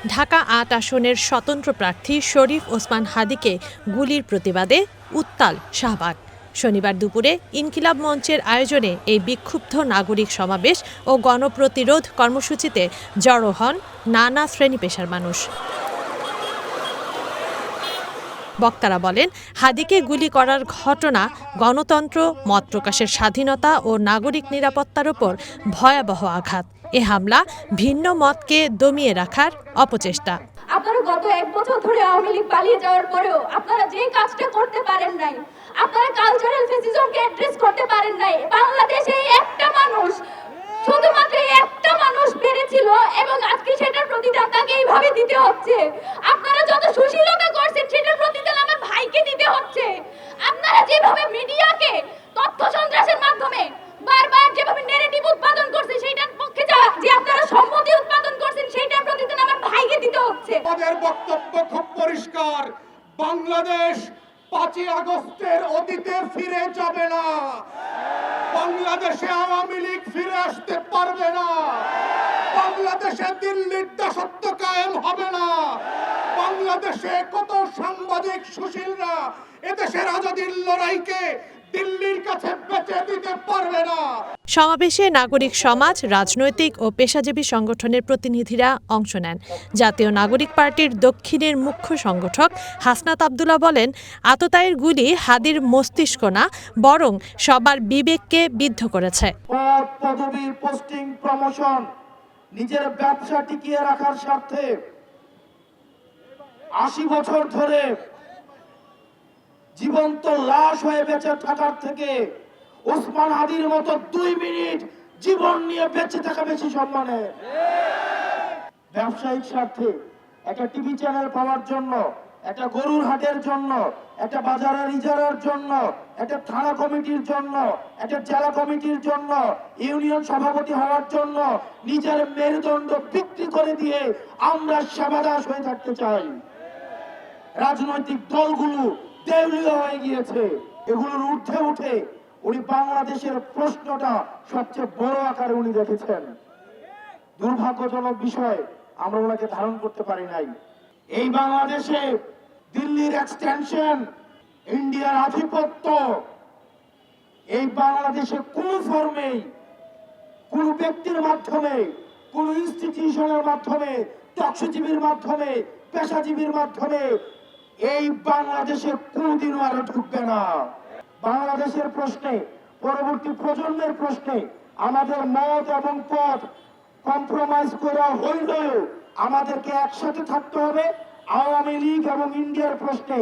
ঢাকা ৮ আসনের স্বতন্ত্র প্রার্থী শরীফ ওসমান হাদীকে গুলির প্রতিবাদে উত্তাল শাহবাগ। শনিবার দুপুরে ইনকিলাব মঞ্চের আয়োজনে এই বিক্ষুব্ধ নাগরিক সমাবেশ ও গণপ্রতিরোধ কর্মসূচিতে জড়ো হন নানা শ্রেণী পেশার মানুষ। বক্তারা বলেন, হাদীকে গুলি করার ঘটনা গণতন্ত্র, মত প্রকাশের স্বাধীনতা ও নাগরিক নিরাপত্তার ওপর ভয়াবহ আঘাত। এ হামলা ভিন্ন মতকে দমিয়ে রাখার অপচেষ্টা। আপনারা গত 1 বছর ধরে আওয়ামী লীগ পালিয়ে যাওয়ার পরেও আপনারা যে কাজটা করতে পারেন নাই, আপনারা কালচারাল ফ্যাসিজমকে অ্যাড্রেস করতে পারেন নাই। বাংলাদেশে একটা মানুষ, শুধুমাত্র একটা মানুষ পেরেছিল এবং আজকে সেটার প্রতিদান তাকে এইভাবে দিতে হচ্ছে। আপনারা যত সুশীলতা করছেন সেটার প্রতিদান আমার ভাইকে দিতে হচ্ছে। আপনারা যেভাবে মিডিয়াকে তথ্য সন্ত্রাসের মাধ্যমে বারবার যেভাবে ন্যারেটিভ উৎপাদন করছেন সেটার পক্ষে যে আপনারা সম্মতি উৎপাদন করছেন সেটার প্রতিদান আমার ভাইকে দিতে হচ্ছে। আমাদের বক্তব্য খুব পরিষ্কার, বাংলাদেশ 5ই আগস্টের অতীতে ফিরে যাবে না। বাংলাদেশে আওয়ামী লীগ ফিরে আসতে পারবে না। বাংলাদেশে দিল্লির দাসত্ব কায়েম হবে না। বাংলাদেশে কত সাংবাদিক সুশীলরা এদেশের আজাদীর লড়াইকে দিল্লির কাছে বেচে দিতে পারবে না। সমাবেশে নাগরিক সমাজ, রাজনৈতিক ও পেশাজীবী সংগঠনের প্রতিনিধিরা অংশ নেন। জাতীয় নাগরিক পার্টির দক্ষিণের মুখ্য সংগঠক হাসনাত আব্দুল্লাহ বলেন, আততায়ীর গুলি হাদীর মস্তিষ্ক না, বরং সবার বিবেককে বিদ্ধ করেছে। পদ, পদবি, পোস্টিং, প্রমোশন, নিজের ব্যবসা টিকিয়ে রাখার স্বার্থে 80 বছর ধরে জীবন্ত লাশ হয়ে বেঁচে থাকার থেকে ওসমান হাদীর মতো 2 মিনিট জীবন নিয়ে বেঁচে থাকা বেশি সম্মানের। ব্যবসায়িক স্বার্থে একটা টিভি চ্যানেল পাওয়ার জন্য, একটা গরুর হাটের জন্য, একটা বাজারের ইজারার জন্য, একটা থানা কমিটির জন্য, একটা জেলা কমিটির জন্য, ইউনিয়ন সভাপতি হওয়ার জন্য নিজের মেরুদণ্ড বিক্রি করে দিয়ে আমরা সেবাদাস হয়ে থাকতে চাই। রাজনৈতিক দলগুলো দেউলিয়া হয়ে গিয়েছে। এগুলোর ঊর্ধ্বে উঠে উনি বাংলাদেশের প্রশ্নটা সবচেয়ে বড় আকারে উনি রেখেছেন। দুর্ভাগ্যজনক বিষয়, আমরা ওনাকে ধারণ করতে পারি নাই। এই বাংলাদেশে দিল্লির এক্সটেনশন, ইন্ডিয়ার আধিপত্য, এই বাংলাদেশে কোন ফর্মেই, কোন ব্যক্তির মাধ্যমে, কোন ইনস্টিটিউশনের মাধ্যমে, তথ্যজীবীর মাধ্যমে, পেশাজীবীর মাধ্যমে এই বাংলাদেশে কোনদিনও আরো ঢুকবে না। বাংলাদেশের প্রশ্নে, পরবর্তী প্রজন্মের প্রশ্নে আমাদের মত এবং পথ কম্প্রোমাইজ করা হইলেও আমাদেরকে একসাথে থাকতে হবে। আওয়ামী লীগ এবং ইন্ডিয়ার প্রশ্নে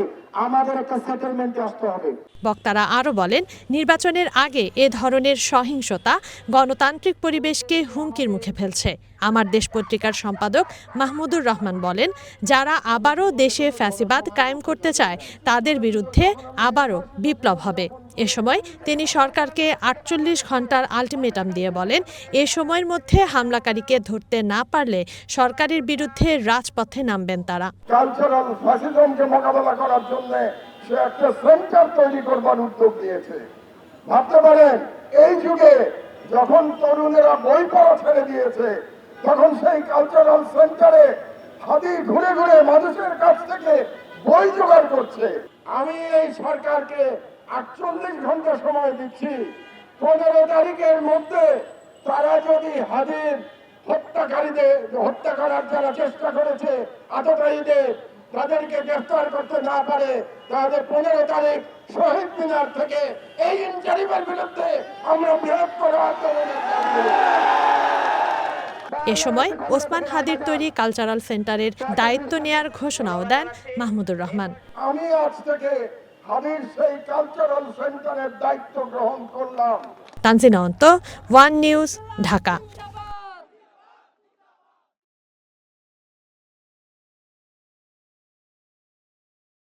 আমাদের একটা সেটেলমেন্টে আসতে হবে। বক্তারা আরও বলেন, নির্বাচনের আগে এ ধরনের সহিংসতা গণতান্ত্রিক পরিবেশকে হুমকির মুখে ফেলছে। আমার দেশ পত্রিকার সম্পাদক মাহমুদুর রহমান বলেন, যারা আবারও দেশে ফ্যাসিবাদ কায়েম করতে চায় তাদের বিরুদ্ধে আবারও বিপ্লব হবে। এ সময় তিনি সরকারকে 48 ঘন্টার আলটিমেটাম দিয়ে বলেন, এ সময়ের মধ্যে হামলাকারীকে ধরতে না পারলে সরকারের বিরুদ্ধে রাজপথে নামবেন তারা। কালচারাল ফ্যাসিজমকে মোকাবেলা করার জন্য সে একটা সেন্টার তৈরি করবার উদ্যোগ নিয়েছে। ভাবতে পারেন, এই যুগে যখন তরুণেরা বই পড়া ছেড়ে দিয়েছে, তখন সেই কালচারাল সেন্টারে হাদী ঘুরে ঘুরে মানুষের কাছ থেকে বই জোগাড় করছে। আমি এই সরকারকে 48 ঘন্টা সময় দিচ্ছি। 15 তারিখের মধ্যে তারা যদি হাদীর হত্যাকারীদের, হত্যা করার যারা চেষ্টা করেছে আততায়ীদের, তাদেরকে গ্রেফতার করতে না পারে, তাহলে 15 তারিখ শহীদ মিনার থেকে এই ইনজারিমের বিরুদ্ধে আমরা বৃহত্তর আন্দোলনের ডাক দেব। এ সময় ওসমান হাদীর তৈরি কালচারাল সেন্টারের দায়িত্ব নেয়ার ঘোষণাও দেন মাহমুদুর রহমান। আমি আজ থেকে হাদীর সেই কালচারাল সেন্টারের দায়িত্ব গ্রহণ করলাম। তানজিনা অন্ত, ওয়ান নিউজ, ঢাকা।